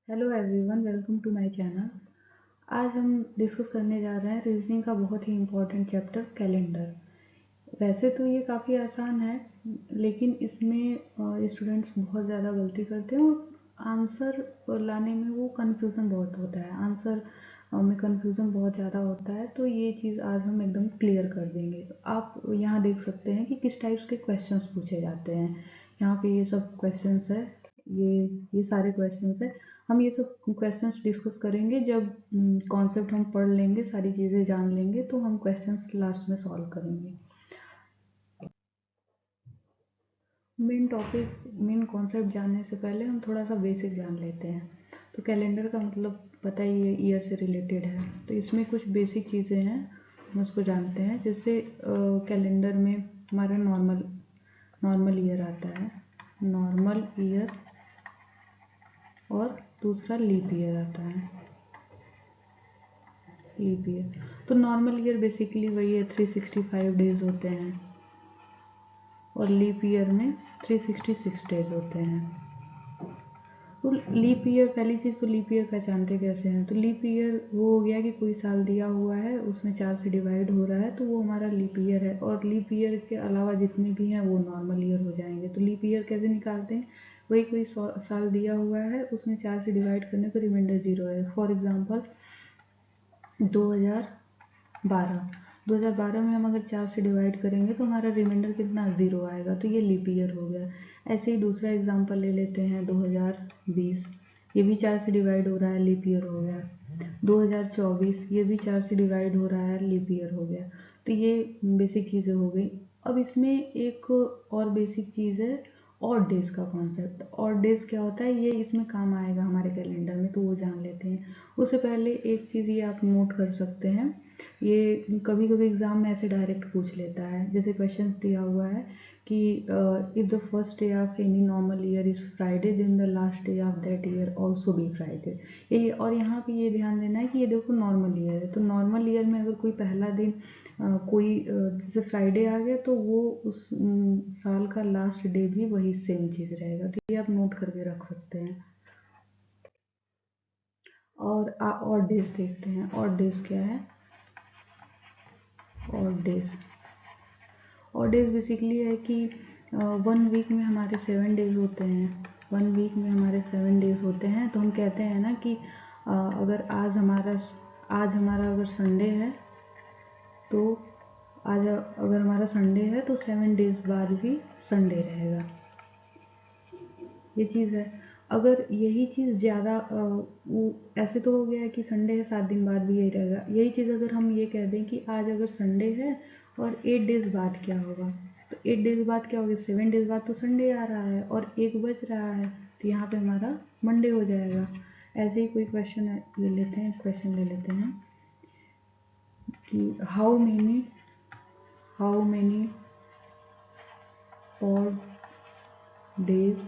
Hello everyone, welcome to my channel. आज हम discuss करने जा रहे हैं रीजनिंग का बहुत ही इम्पोर्टेंट चैप्टर कैलेंडर। वैसे तो ये काफ़ी आसान है, लेकिन इसमें स्टूडेंट्स बहुत ज़्यादा गलती करते हैं और आंसर लाने में वो कन्फ्यूज़न बहुत होता है। आंसर में कन्फ्यूज़न बहुत ज़्यादा होता है, तो ये चीज़ आज हम एकदम क्लियर कर देंगे। आप यहाँ देख सकते हैं कि किस टाइप्स के क्वेश्चंस पूछे जाते हैं। यहाँ पे ये सब क्वेश्चंस है, ये सारे क्वेश्चंस है। हम ये सब क्वेश्चंस डिस्कस करेंगे जब कॉन्सेप्ट हम पढ़ लेंगे, सारी चीज़ें जान लेंगे, तो हम क्वेश्चंस लास्ट में सॉल्व करेंगे। मेन कॉन्सेप्ट जानने से पहले हम थोड़ा सा बेसिक जान लेते हैं। तो कैलेंडर का मतलब पता ही है, ईयर से रिलेटेड है। तो इसमें कुछ बेसिक चीज़ें हैं, हम उसको जानते हैं। जैसे कैलेंडर में हमारा नॉर्मल ईयर आता है, नॉर्मल ईयर, और दूसरा लीप ईयर आता है, लीप ईयर। तो नॉर्मल ईयर बेसिकली वही है, 365 डेज होते हैं, और लीप ईयर में 366 डेज होते हैं। तो लीप ईयर, पहली चीज़ तो लीप ईयर पहचानते कैसे हैं? तो लीप ईयर वो हो गया कि कोई साल दिया हुआ है, उसमें 4 से डिवाइड हो रहा है, तो वो हमारा लीप ईयर है। और लीप ईयर के अलावा जितने भी हैं वो नॉर्मल ईयर हो जाएंगे। तो लीप ईयर कैसे निकालते हैं? वही कोई साल दिया हुआ है, उसमें 4 से डिवाइड करने पर रिमाइंडर 0 है। फॉर एग्जाम्पल 2012 में हम अगर 4 से डिवाइड करेंगे तो हमारा रिमाइंडर कितना, 0 आएगा। तो ये लीप ईयर हो गया। ऐसे ही दूसरा एग्जांपल ले लेते हैं, 2020, ये भी 4 से डिवाइड हो रहा है, लीप ईयर हो गया। 2024, ये भी 4 से डिवाइड हो रहा है, लीप ईयर हो गया। तो ये बेसिक चीज़ें हो गई। अब इसमें एक और बेसिक चीज़ है, ऑड डेज का कॉन्सेप्ट। ऑड डेज क्या होता है, ये इसमें काम आएगा हमारे कैलेंडर में, तो वो जान लेते हैं। उससे पहले एक चीज़ ये आप नोट कर सकते हैं, ये कभी कभी एग्जाम में ऐसे डायरेक्ट पूछ लेता है। जैसे क्वेश्चन दिया हुआ है कि if the first day of any normal year is Friday, then the last day of that year also be Friday. ये और यहाँ पे ये ध्यान देना है कि ये देखो नॉर्मल ईयर है, तो नॉर्मल ईयर में अगर कोई पहला दिन जैसे फ्राइडे आ गया, तो वो उस साल का लास्ट डे भी वही सेम चीज़ रहेगा। तो ये आप नोट करके रख सकते हैं। और डेज देखते हैं, और डेज क्या है। और डेज बेसिकली है कि 1 वीक में हमारे 7 डेज होते हैं। 1 वीक में हमारे 7 डेज होते हैं। तो हम कहते हैं ना कि अगर आज हमारा अगर संडे है, तो आज अगर हमारा संडे है तो 7 डेज बाद भी संडे रहेगा। ये चीज़ है। अगर यही चीज़ ज़्यादा वो ऐसे तो हो गया है कि संडे है, 7 दिन बाद भी यही रहेगा। यही चीज़ अगर हम ये कह दें कि आज अगर संडे है और 8 डेज बाद क्या होगा, तो 8 डेज बाद क्या होगा, 7 डेज बाद तो संडे आ रहा है और एक बच रहा है, तो यहाँ पे हमारा मंडे हो जाएगा। ऐसे ही कोई क्वेश्चन ले लेते हैं, कि how many odd days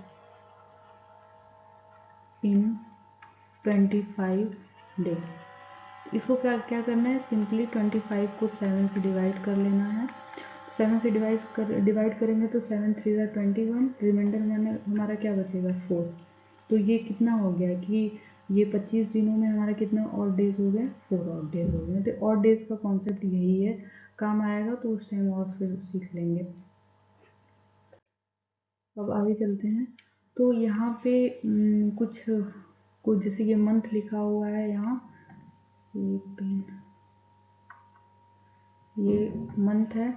in 25 day. इसको क्या क्या करना है, सिंपली 25 को 7 से डिवाइड कर लेना है। 7 से डिवाइड करेंगे तो 7 3 ज़ा 21, रिमाइंडर में हमारा क्या बचेगा, 4। तो ये कितना हो गया कि ये 25 दिनों में हमारा कितना ऑड डेज हो गए, 4 ऑड डेज हो गए। तो ऑड डेज का कॉन्सेप्ट यही है, काम आएगा तो उस टाइम और फिर सीख लेंगे। अब आगे चलते हैं। तो यहाँ पे कुछ कुछ जैसे ये मंथ लिखा हुआ है यहाँ, ये मंथ है,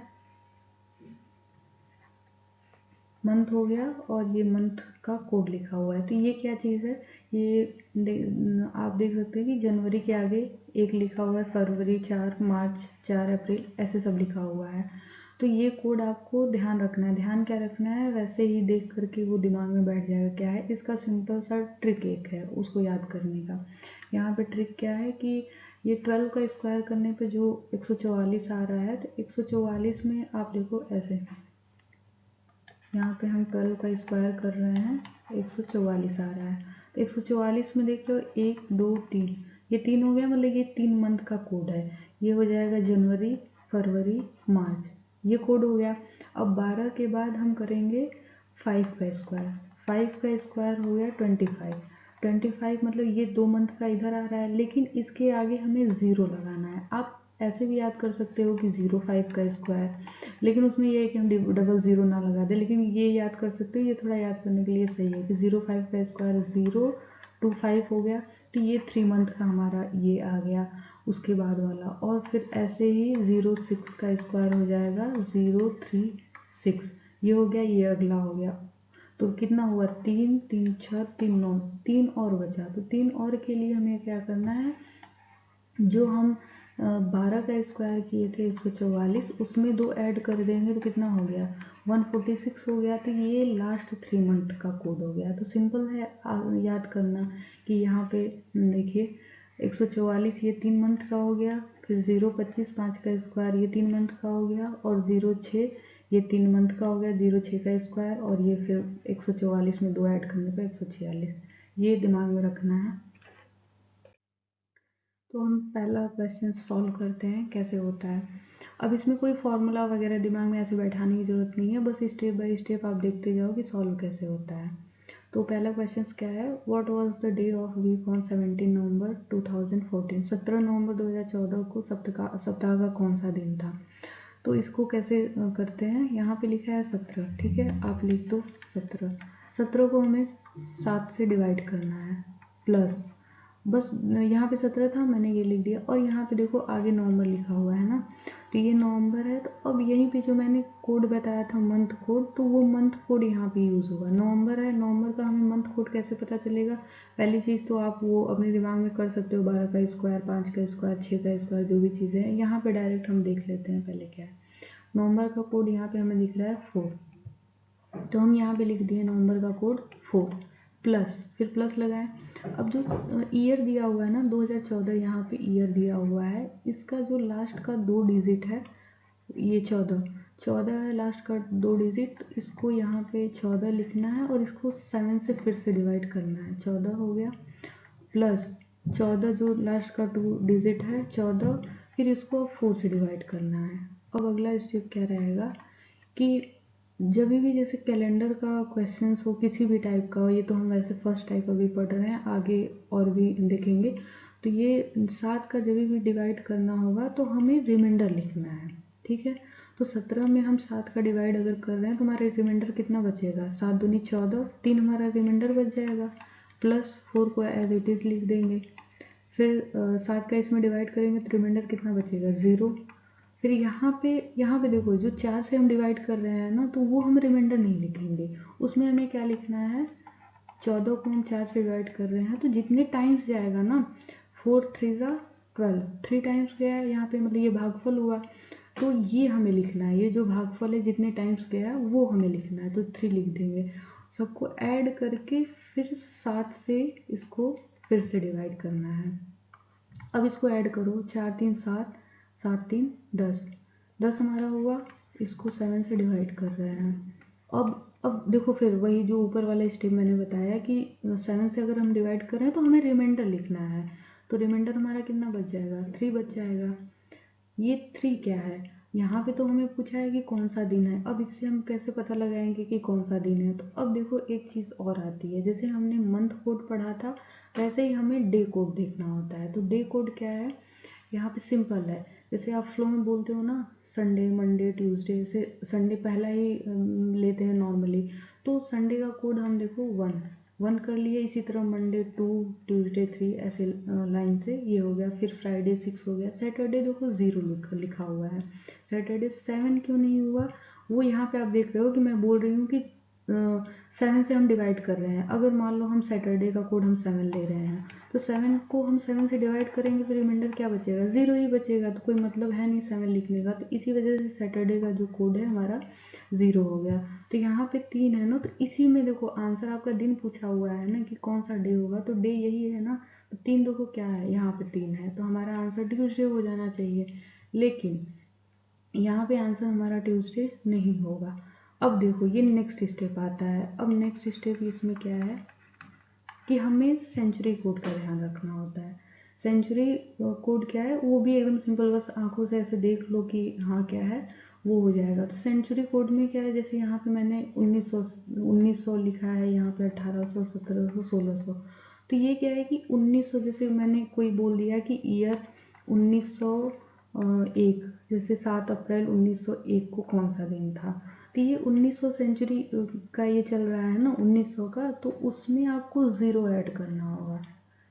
मंथ हो गया, और ये मंथ का कोड लिखा हुआ है। तो ये क्या चीज़ है, ये आप देख सकते हैं कि जनवरी के आगे एक लिखा हुआ है, फरवरी 4, मार्च 4, अप्रैल, ऐसे सब लिखा हुआ है। तो ये कोड आपको ध्यान रखना है। ध्यान क्या रखना है, वैसे ही देख करके वो दिमाग में बैठ जाएगा। क्या है इसका सिंपल सा ट्रिक एक है उसको याद करने का। यहाँ पे ट्रिक क्या है कि ये 12 का स्क्वायर करने पे जो 144 आ रहा है, तो 144 में आप देखो ऐसे, यहाँ पे हम 12 का स्क्वायर कर रहे हैं, 144 आ रहा है। तो 144 में देख लो 1 2 3, ये 3 हो गया, मतलब ये 3 मंथ का कोड है। ये हो जाएगा जनवरी, फरवरी, मार्च, ये कोड हो गया। अब 12 के बाद हम करेंगे 5 का स्क्वायर। 5 का स्क्वायर हो गया 25। 25 मतलब ये 2 मंथ का इधर आ रहा है, लेकिन इसके आगे हमें 0 लगाना है। आप ऐसे भी याद कर सकते हो कि 05 का स्क्वायर, लेकिन उसमें ये है कि हम डबल 0 ना लगा दें, लेकिन ये याद कर सकते हो, ये थोड़ा याद करने के लिए सही है कि 05 का स्क्वायर 025 हो गया, तो ये 3 मंथ का हमारा ये आ गया उसके बाद वाला। और फिर ऐसे ही 06 का स्क्वायर हो जाएगा 036, ये हो गया, ये अगला हो गया। तो कितना हुआ 3 3 6 3 9, 3 और बचा। तो 3 और के लिए हमें क्या करना है, जो हम 12 का स्क्वायर किए थे 144, उसमें 2 ऐड कर देंगे तो कितना हो गया 146 हो गया। तो ये लास्ट 3 मंथ का कोड हो गया। तो सिंपल है याद करना कि यहाँ पे देखिए 144 ये 3 मंथ का हो गया, फिर 025 5 का स्क्वायर ये 3 मंथ का हो गया, और 06 ये 3 मंथ का हो गया 06 का स्क्वायर, और ये फिर 144 में 2 ऐड करने पर 146। ये दिमाग में रखना है। तो हम पहला क्वेश्चन सॉल्व करते हैं कैसे होता है। अब इसमें कोई फॉर्मूला वगैरह दिमाग में ऐसे बैठाने की ज़रूरत नहीं है, बस स्टेप बाय स्टेप आप देखते जाओ कि सॉल्व कैसे होता है। तो पहला क्वेश्चन क्या है, what was the day of week on 17 नवंबर 2014। 17 नवंबर 2014 को सप्ताह का कौन सा दिन था। तो इसको कैसे करते हैं, यहाँ पे लिखा है 17, ठीक है, आप लिख दो 17। 17 को हमें 7 से डिवाइड करना है, प्लस बस यहाँ पे 17 था, मैंने ये लिख दिया, और यहाँ पे देखो आगे नवंबर लिखा हुआ है ना, तो ये नवंबर है। तो अब यहीं पे जो मैंने कोड बताया था मंथ कोड, तो वो मंथ कोड यहाँ पे यूज़ होगा। नवंबर है, नवंबर का हमें मंथ कोड कैसे पता चलेगा। पहली चीज़ तो आप वो अपने दिमाग में कर सकते हो, 12 का स्क्वायर 5 का स्क्वायर 6 का स्क्वायर, जो भी चीज़ें हैं यहाँ पे डायरेक्ट हम देख लेते हैं पहले क्या है। नवंबर का कोड यहाँ पे हमें दिख रहा है 4, तो हम यहाँ पे लिख दिए नवंबर का कोड 4, प्लस फिर प्लस लगाएं। अब जो ईयर दिया हुआ है ना 2014, यहाँ पे ईयर दिया हुआ है, इसका जो लास्ट का 2 डिजिट है ये 14 है लास्ट का 2 डिजिट, इसको यहाँ पे 14 लिखना है और इसको 7 से फिर से डिवाइड करना है। 14 हो गया, प्लस 14 जो लास्ट का 2 डिजिट है 14, फिर इसको 4 से डिवाइड करना है। अब अगला स्टेप क्या रहेगा कि जब भी जैसे कैलेंडर का क्वेश्चंस हो, किसी भी टाइप का हो, ये तो हम वैसे फर्स्ट टाइप अभी पढ़ रहे हैं, आगे और भी देखेंगे, तो ये 7 का जब भी डिवाइड करना होगा तो हमें रिमाइंडर लिखना है, ठीक है। तो 17 में हम 7 का डिवाइड अगर कर रहे हैं तो हमारा रिमाइंडर कितना बचेगा, 7 दूनी 14, 3 हमारा रिमाइंडर बच जाएगा, प्लस 4 को एज इट इज़ लिख देंगे। फिर 7 का इसमें डिवाइड करेंगे तो रिमाइंडर कितना बचेगा 0। फिर यहाँ पे देखो जो 4 से हम डिवाइड कर रहे हैं ना, तो वो हम रिमाइंडर नहीं लिखेंगे, उसमें हमें क्या लिखना है, 14 को हम 4 से डिवाइड कर रहे हैं तो जितने टाइम्स जाएगा ना, 4 3 12, 3 टाइम्स गया है यहाँ पे, मतलब ये भागफल हुआ, तो ये हमें लिखना है, ये जो भागफल है जितने टाइम्स गया है वो हमें लिखना है, तो 3 लिख देंगे। सबको ऐड करके फिर 7 से इसको फिर से डिवाइड करना है। अब इसको ऐड करो, 4 3 7, 7 3 10, 10 हमारा हुआ, इसको 7 से डिवाइड कर रहे हैं। अब देखो फिर वही जो ऊपर वाला स्टेप मैंने बताया कि 7 से अगर हम डिवाइड करें तो हमें रिमाइंडर लिखना है, तो रिमाइंडर हमारा कितना बच जाएगा 3 बच जाएगा। ये 3 क्या है, यहाँ पे तो हमें पूछा है कि कौन सा दिन है, अब इससे हम कैसे पता लगाएंगे कि कौन सा दिन है। तो अब देखो एक चीज़ और आती है, जैसे हमने मंथ कोड पढ़ा था वैसे ही हमें डे कोड देखना होता है। तो डे कोड क्या है, यहाँ पे सिंपल है, जैसे आप फ्लो में बोलते हो ना, संडे मंडे ट्यूसडे, से संडे पहला ही लेते हैं नॉर्मली, तो संडे का कोड हम देखो 1 कर लिए, इसी तरह मंडे 2, ट्यूसडे 3, ऐसे लाइन से ये हो गया, फिर फ्राइडे 6 हो गया, सैटरडे देखो 0 लिखा हुआ है, सैटरडे 7 क्यों नहीं हुआ, वो यहाँ पे आप देख रहे हो कि मैं बोल रही हूँ कि 7 से हम डिवाइड कर रहे हैं। अगर मान लो हम सैटरडे का कोड हम 7 ले रहे हैं, तो 7 को हम 7 से डिवाइड करेंगे तो रिमाइंडर क्या बचेगा 0 ही बचेगा, तो कोई मतलब है नहीं 7 लिखने का, तो इसी वजह से सैटरडे का जो कोड है हमारा 0 हो गया। तो यहाँ पे 3 है ना, तो इसी में देखो आंसर आपका दिन पूछा हुआ है ना कि कौन सा डे होगा, तो डे यही है ना, तो 3 देखो क्या है, यहाँ पे 3 है, तो हमारा आंसर ट्यूसडे हो जाना चाहिए, लेकिन यहाँ पे आंसर हमारा ट्यूसडे नहीं होगा। अब देखो ये नेक्स्ट स्टेप आता है। अब नेक्स्ट स्टेप इसमें क्या है कि हमें सेंचुरी कोड का ध्यान रखना होता है। सेंचुरी कोड क्या है, वो भी एकदम सिंपल, बस आंखों से ऐसे देख लो कि हाँ क्या है, वो हो जाएगा। तो सेंचुरी कोड में क्या है, जैसे यहाँ पे मैंने 1900 लिखा है, यहाँ पे 1800, 1700, 1600, तो ये क्या है कि 1900, जैसे मैंने कोई बोल दिया कि ईयर 1901, जैसे 7 अप्रैल 1901 को कौन सा दिन था, तो ये 1900 सेंचुरी का ये चल रहा है ना 1900 का, तो उसमें आपको 0 ऐड करना होगा,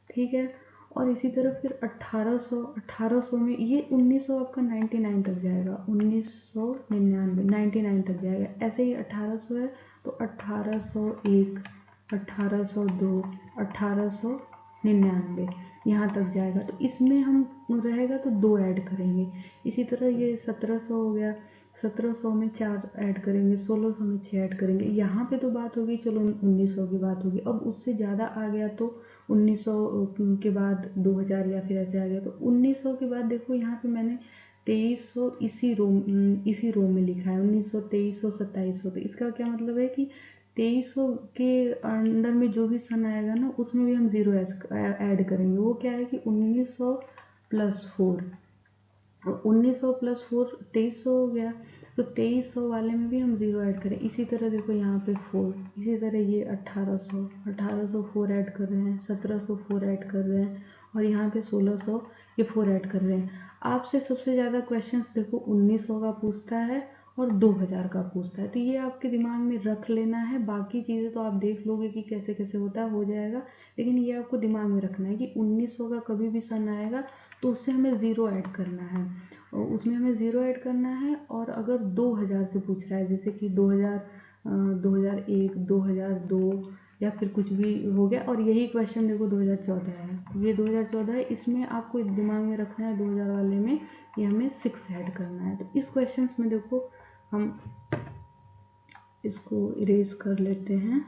ठीक है। और इसी तरह फिर 1800 में ये 1900 आपका 99 तक जाएगा, 1999 99 तक जाएगा। ऐसे ही 1800 है तो 1801, 1802, 1899 यहाँ तक जाएगा। तो इसमें हम रहेगा तो 2 ऐड करेंगे। इसी तरह ये 1700 हो गया, 1700 में 4 ऐड करेंगे, 1600 में 6 ऐड करेंगे। यहाँ पे तो बात होगी, चलो 1900 की बात होगी। अब उससे ज़्यादा आ गया तो 1900 के बाद 2000 या फिर ऐसे आ गया तो 1900 के बाद देखो यहाँ पे मैंने 2300 इसी रो में लिखा है, 1900, 2300, 2700। तो इसका क्या मतलब है कि 2300 के अंडर में जो भी सन आएगा ना उसमें भी हम 0 ऐड करेंगे। वो क्या है कि 1900 प्लस 4, 1900 प्लस 4 2300 हो गया। तो 2300 वाले में भी हम 0 ऐड करें। इसी तरह देखो यहाँ पे 4, इसी तरह ये 1800, 1800 4 ऐड कर रहे हैं, 1700 4 ऐड कर रहे हैं, और यहाँ पे 1600 ये 4 ऐड कर रहे हैं। आपसे सबसे ज़्यादा क्वेश्चंस देखो 1900 का पूछता है और 2000 का पूछता है, तो ये आपके दिमाग में रख लेना है। बाकी चीज़ें तो आप देख लोगे कि कैसे कैसे होता है, हो जाएगा, लेकिन ये आपको दिमाग में रखना है कि 1900 का कभी भी सन आएगा तो उससे हमें 0 ऐड करना है, और उसमें हमें 0 ऐड करना है। और अगर 2000 से पूछ रहा है, जैसे कि 2000, 2001, 2002 या फिर कुछ भी हो गया, और यही क्वेश्चन देखो 2014 है, ये 2014 है, इसमें आपको दिमाग में रखना है 2000 वाले में ये हमें 6 ऐड करना है। तो इस क्वेश्चन में देखो हम इसको इरेज कर लेते हैं।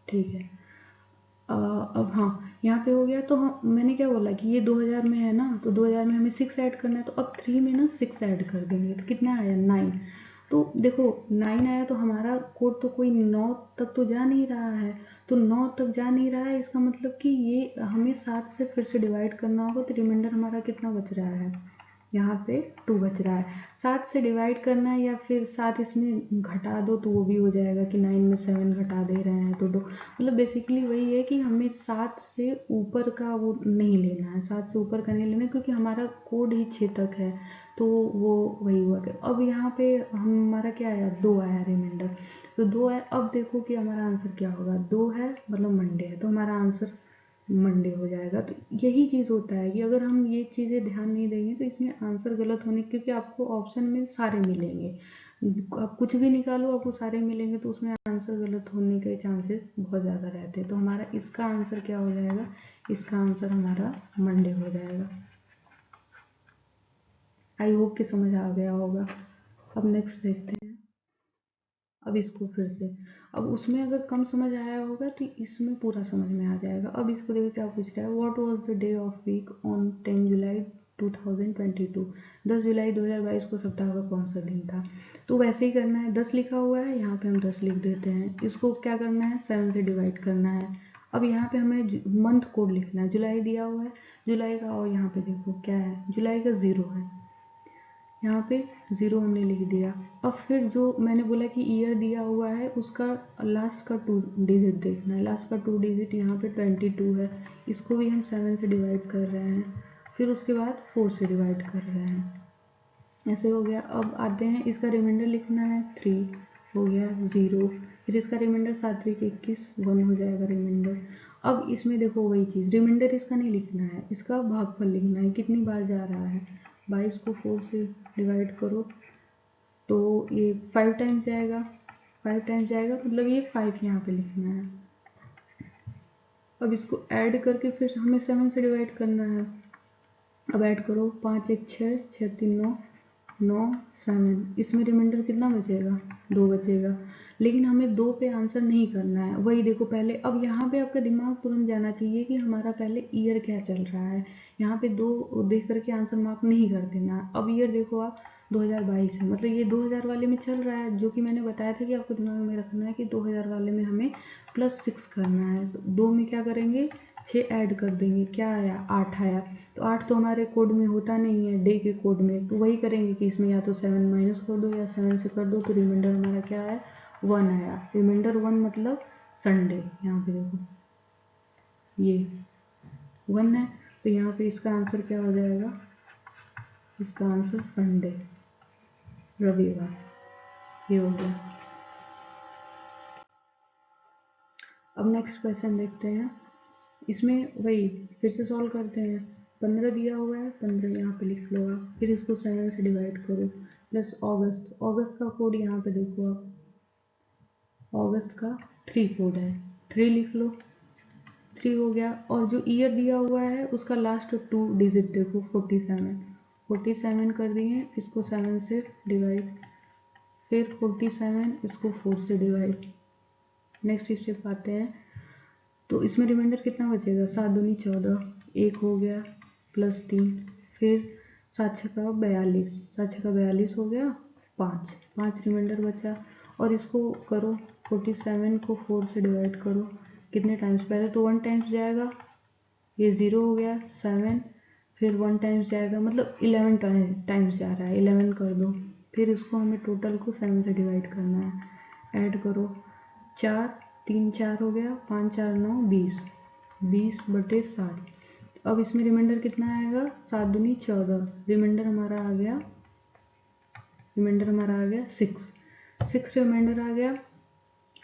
ठीक है, अब हाँ यहाँ पे हो गया। तो हाँ मैंने क्या बोला कि ये 2000 में है ना, तो 2000 में हमें 6 ऐड करना है, तो अब 3 में ना 6 ऐड कर देंगे तो कितना आया 9। तो देखो 9 आया तो हमारा कोड तो कोई 9 तक तो जा नहीं रहा है, तो 9 तक जा नहीं रहा है, इसका मतलब कि ये हमें 7 से फिर से डिवाइड करना होगा। तो रिमाइंडर हमारा कितना बच रहा है, यहाँ पे 2 बच रहा है। 7 से डिवाइड करना है या फिर 7 इसमें घटा दो तो वो भी हो जाएगा कि 9 में 7 घटा दे रहे हैं तो 2, मतलब बेसिकली वही है कि हमें 7 से ऊपर का वो नहीं लेना है, 7 से ऊपर का नहीं लेना, क्योंकि हमारा कोड ही 6 तक है, तो वो वही हुआ। अब यहाँ पे हमारा क्या आया, 2 आया रिमाइंडर, तो 2 आया। अब देखो कि हमारा आंसर क्या होगा, 2 है मतलब मंडे है, तो हमारा आंसर मंडे हो जाएगा। तो यही चीज़ होता है कि अगर हम ये चीज़ें ध्यान नहीं देंगे तो इसमें आंसर गलत होने, क्योंकि आपको ऑप्शन में सारे मिलेंगे, आप कुछ भी निकालो आपको सारे मिलेंगे, तो उसमें आंसर गलत होने के चांसेस बहुत ज़्यादा रहते हैं। तो हमारा इसका आंसर क्या हो जाएगा, इसका आंसर हमारा मंडे हो जाएगा। आई होप कि समझ आ गया होगा। अब नेक्स्ट देखते हैं। अब इसको फिर से, अब उसमें अगर कम समझ आया होगा तो इसमें पूरा समझ में आ जाएगा। अब इसको देखो क्या पूछ रहा है, what was the day of week on 10 जुलाई 2022, 10 जुलाई 2022 को सप्ताह का कौन सा दिन था। तो वैसे ही करना है, 10 लिखा हुआ है यहाँ पे हम 10 लिख देते हैं। इसको क्या करना है, 7 से डिवाइड करना है। अब यहाँ पे हमें मंथ कोड लिखना है, जुलाई दिया हुआ है जुलाई का, और यहाँ पे देखो क्या है, जुलाई का 0 है, यहाँ पे 0 हमने लिख दिया। अब फिर जो मैंने बोला कि ईयर दिया हुआ है उसका लास्ट का 2 डिजिट देखना है, लास्ट का 2 डिजिट यहाँ पे 22 है, इसको भी हम 7 से डिवाइड कर रहे हैं, फिर उसके बाद 4 से डिवाइड कर रहे हैं, ऐसे हो गया। अब आते हैं, इसका रिमाइंडर लिखना है, 3 हो गया 0, फिर इसका रिमाइंडर 7 3 21 1 हो जाएगा रिमाइंडर। अब इसमें देखो वही चीज़, रिमाइंडर इसका नहीं लिखना है, इसका भागफल लिखना है, कितनी बार जा रहा है। 22 को 4 से डिवाइड करो तो ये 5 टाइम्स जाएगा, 5 टाइम्स जाएगा, मतलब ये 5 यहाँ पे लिखना है। अब इसको ऐड करके फिर हमें 7 से डिवाइड करना है। अब ऐड करो, 5 1 6, 6 3 9, 9 7, इसमें रिमाइंडर कितना बचेगा, 2 बचेगा। लेकिन हमें 2 पे आंसर नहीं करना है, वही देखो पहले। अब यहाँ पे आपका दिमाग तुरंत जाना चाहिए कि हमारा पहले ईयर क्या चल रहा है, यहाँ पे 2 देख करके आंसर मार्क नहीं कर देना। अब ईयर देखो आप 2022 है, मतलब ये 2000 वाले में चल रहा है, जो कि मैंने बताया था कि आपको दिमाग में रखना है कि 2000 वाले में हमें +6 करना है। तो 2 में क्या करेंगे, 6 ऐड कर देंगे, क्या आया 8 आया। तो 8 तो हमारे कोड में होता नहीं है, डे के कोड में, तो वही करेंगे कि इसमें या तो 7 माइनस कर दो या 7 से कर दो, तो रिमाइंडर हमारा क्या आया 1 आया। रिमाइंडर 1 मतलब संडे, यहाँ पे देखो ये 1 है, तो यहाँ पे इसका आंसर क्या हो जाएगा, इसका आंसर संडे, रविवार, ये हो गया। अब नेक्स्ट क्वेश्चन देखते हैं, इसमें वही फिर से सॉल्व करते हैं। 15 दिया हुआ है, 15 यहाँ पे लिख लो आप, फिर इसको 7 से डिवाइड करो, प्लस अगस्त, अगस्त का कोड यहाँ पे देखो आप, अगस्त का 3 कोड है, 3 लिख लो, 3 हो गया। और जो ईयर दिया हुआ है उसका लास्ट 2 डिजिट देखो 47, 47 कर दिए, इसको 7 से डिवाइड, फिर 47 इसको 4 से डिवाइड। नेक्स्ट स्टेप आते हैं, तो इसमें रिमाइंडर कितना बचेगा, 7 दूनी 14, 1 हो गया, प्लस 3, फिर 7 छक्का 42, 7 छक्का 42 हो गया, 5 रिमाइंडर बचा। और इसको करो 47 को 4 से डिवाइड करो, कितने टाइम्स, पहले तो 1 टाइम्स जाएगा, ये 0 हो गया, 7, फिर 1 टाइम्स जाएगा, मतलब 11 टाइम्स जा रहा है, 11 कर दो, फिर इसको हमें टोटल को 7 से डिवाइड करना है, ऐड करो, 4 3 4 हो गया, 5 4 9 20, 20/7। अब इसमें रिमाइंडर कितना आएगा, 7 दूनी 14, रिमाइंडर हमारा आ गया, 6 रिमाइंडर आ गया।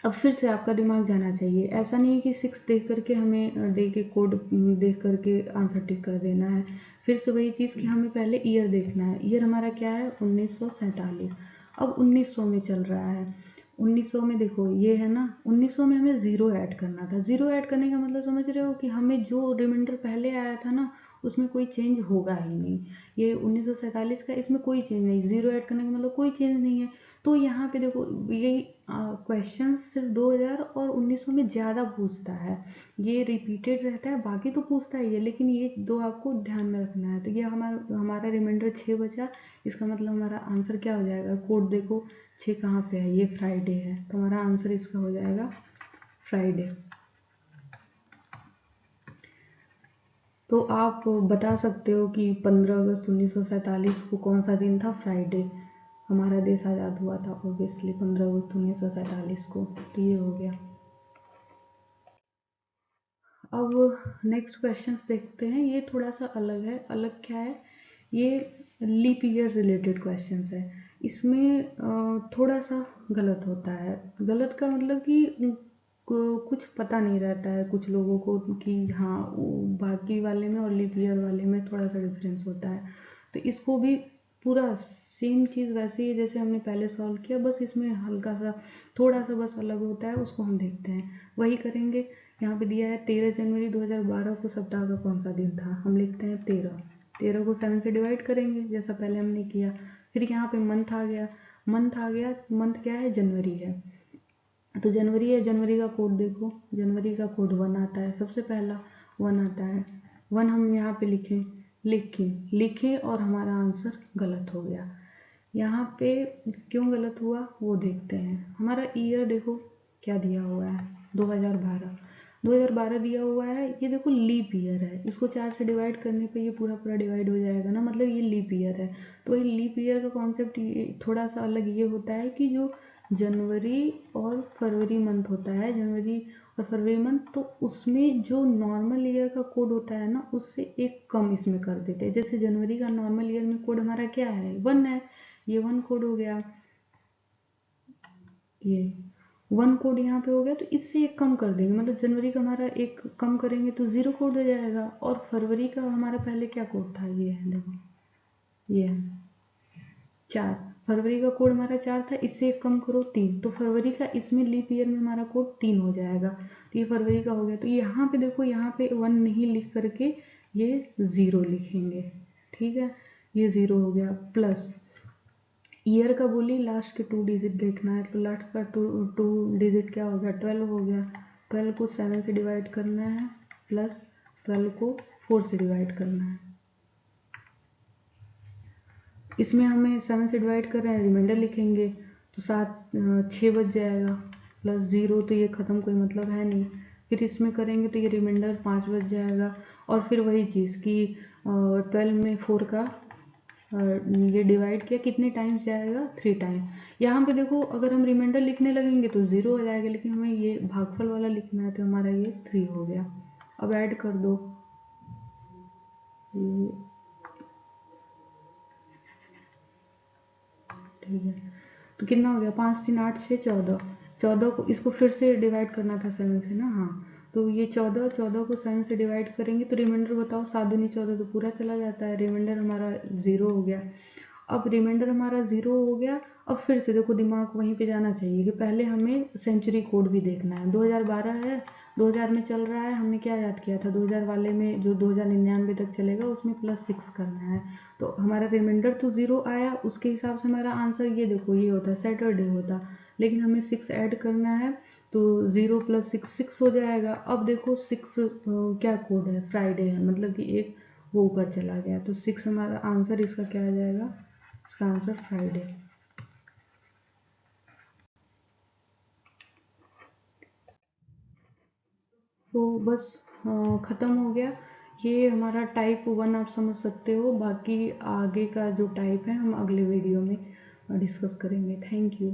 अब फिर से आपका दिमाग जाना चाहिए, ऐसा नहीं है कि 6 देख करके हमें डे के कोड देख करके आंसर टिक कर देना है, फिर से वही चीज़ कि हमें पहले ईयर देखना है। ईयर हमारा क्या है 1947, अब 1900 में चल रहा है, 1900 में देखो ये है ना, 1900 में हमें 0 ऐड करना था। 0 ऐड करने का मतलब समझ रहे हो कि हमें जो रिमाइंडर पहले आया था ना उसमें कोई चेंज होगा ही नहीं, ये 1947 का, इसमें कोई चेंज नहीं, 0 ऐड करने का मतलब कोई चेंज नहीं है। तो यहाँ पे देखो यही क्वेश्चन सिर्फ 2000 और 1900 में ज़्यादा पूछता है, ये रिपीटेड रहता है, बाकी तो पूछता ही है, लेकिन ये दो आपको ध्यान में रखना है। तो ये हमारा रिमाइंडर 6 बचा, इसका मतलब हमारा आंसर क्या हो जाएगा, कोड देखो 6 कहाँ पे है, ये फ्राइडे है, तो हमारा आंसर इसका हो जाएगा फ्राइडे। तो आप बता सकते हो कि 15 अगस्त 1947 को कौन सा दिन था, फ्राइडे, हमारा देश आज़ाद हुआ था ऑब्वियसली 15 अगस्त 1947 को, तो ये हो गया। अब नेक्स्ट क्वेश्चंस देखते हैं, ये थोड़ा सा अलग है, अलग क्या है, ये लीप ईयर रिलेटेड क्वेश्चंस है। इसमें थोड़ा सा गलत होता है, गलत का मतलब कि कुछ पता नहीं रहता है कुछ लोगों को कि हाँ बाकी वाले में और लीप ईयर वाले में थोड़ा सा डिफरेंस होता है। तो इसको भी पूरा सेम चीज़ वैसे ही जैसे हमने पहले सॉल्व किया, बस इसमें हल्का सा थोड़ा सा बस अलग होता है, उसको हम देखते हैं, वही करेंगे। यहाँ पे दिया है 13 जनवरी 2012 को सप्ताह का कौन सा दिन था, हम लिखते हैं 13 को 7 से डिवाइड करेंगे जैसा पहले हमने किया। फिर यहाँ पे मंथ आ गया, मंथ क्या है, जनवरी है, तो जनवरी है, जनवरी का कोड देखो, जनवरी का कोड 1 आता है, सबसे पहला 1 आता है, 1 हम यहाँ पे लिखें और हमारा आंसर गलत हो गया। यहाँ पे क्यों गलत हुआ वो देखते हैं। हमारा ईयर देखो क्या दिया हुआ है, 2012 दिया हुआ है, ये देखो लीप ईयर है, इसको 4 से डिवाइड करने पे ये पूरा पूरा डिवाइड हो जाएगा ना, मतलब ये लीप ईयर है। तो ये लीप ईयर का कॉन्सेप्ट थोड़ा सा अलग ये होता है कि जो जनवरी और फरवरी मंथ होता है, जनवरी और फरवरी मंथ, तो उसमें जो नॉर्मल ईयर का कोड होता है ना उससे एक कम इसमें कर देते हैं। जैसे जनवरी का नॉर्मल ईयर में कोड हमारा क्या है, 1 है, ये 1 कोड हो गया, ये 1 कोड यहाँ पे हो गया, तो इससे एक कम कर देंगे, मतलब जनवरी का हमारा एक कम करेंगे तो 0 कोड हो जाएगा। और फरवरी का हमारा पहले क्या कोड था, ये है देखो, ये है 4, फरवरी का कोड हमारा 4 था, इससे एक कम करो 3, तो फरवरी का इसमें लीप ईयर में हमारा कोड 3 हो जाएगा, तो ये फरवरी का हो गया। तो यहाँ पे देखो, यहाँ पे 1 नहीं लिख करके ये 0 लिखेंगे, ठीक है, ये 0 हो गया। प्लस ईयर का बोली लास्ट के 2 डिजिट देखना है, तो लास्ट का टू डिजिट क्या हो गया, 12 हो गया, 12 को 7 से डिवाइड करना है, प्लस 12 को 4 से डिवाइड करना है। इसमें हमें 7 से डिवाइड कर रहे हैं, रिमाइंडर लिखेंगे तो 6 बच जाएगा, प्लस 0, तो ये ख़त्म, कोई मतलब है नहीं, फिर इसमें करेंगे तो ये रिमाइंडर 5 बच जाएगा। और फिर वही चीज़ कि 12 में 4 का ये डिवाइड किया, कितने टाइम्स जाएगा, 3 टाइम। यहाँ पे देखो अगर हम रिमाइंडर लिखने लगेंगे तो 0 हो जाएगा, लेकिन हमें ये भागफल वाला लिखना है तो हमारा ये 3 हो गया। अब ऐड कर दो ये, ठीक है। तो कितना हो गया, 5 3 8 6 14। 14 को इसको फिर से डिवाइड करना था 7 से ना, हाँ। तो ये 14 14 को 7 से डिवाइड करेंगे तो रिमाइंडर बताओ, 7 दूनी 14 तो पूरा चला जाता है, रिमाइंडर हमारा 0 हो गया। अब रिमाइंडर हमारा 0 हो गया। अब फिर से देखो दिमाग वहीं पे जाना चाहिए कि पहले हमें सेंचुरी कोड भी देखना है। 2012 है, 2000 में चल रहा है, हमने क्या याद किया था, 2000 वाले में जो 2099 तक चलेगा उसमें +6 करना है। तो हमारा रिमाइंडर तो 0 आया, उसके हिसाब से हमारा आंसर ये देखो ये होता, सैटरडे होता, लेकिन हमें 6 ऐड करना है तो 0 + 6 6 हो जाएगा। अब देखो 6 क्या कोड है, फ्राइडे है, मतलब कि एक वो ऊपर चला गया, तो 6 हमारा आंसर इसका क्या आ जाएगा, इसका आंसर फ्राइडे। तो बस ख़त्म हो गया। ये हमारा टाइप 1 आप समझ सकते हो, बाकी आगे का जो टाइप है हम अगले वीडियो में डिस्कस करेंगे। Thank you.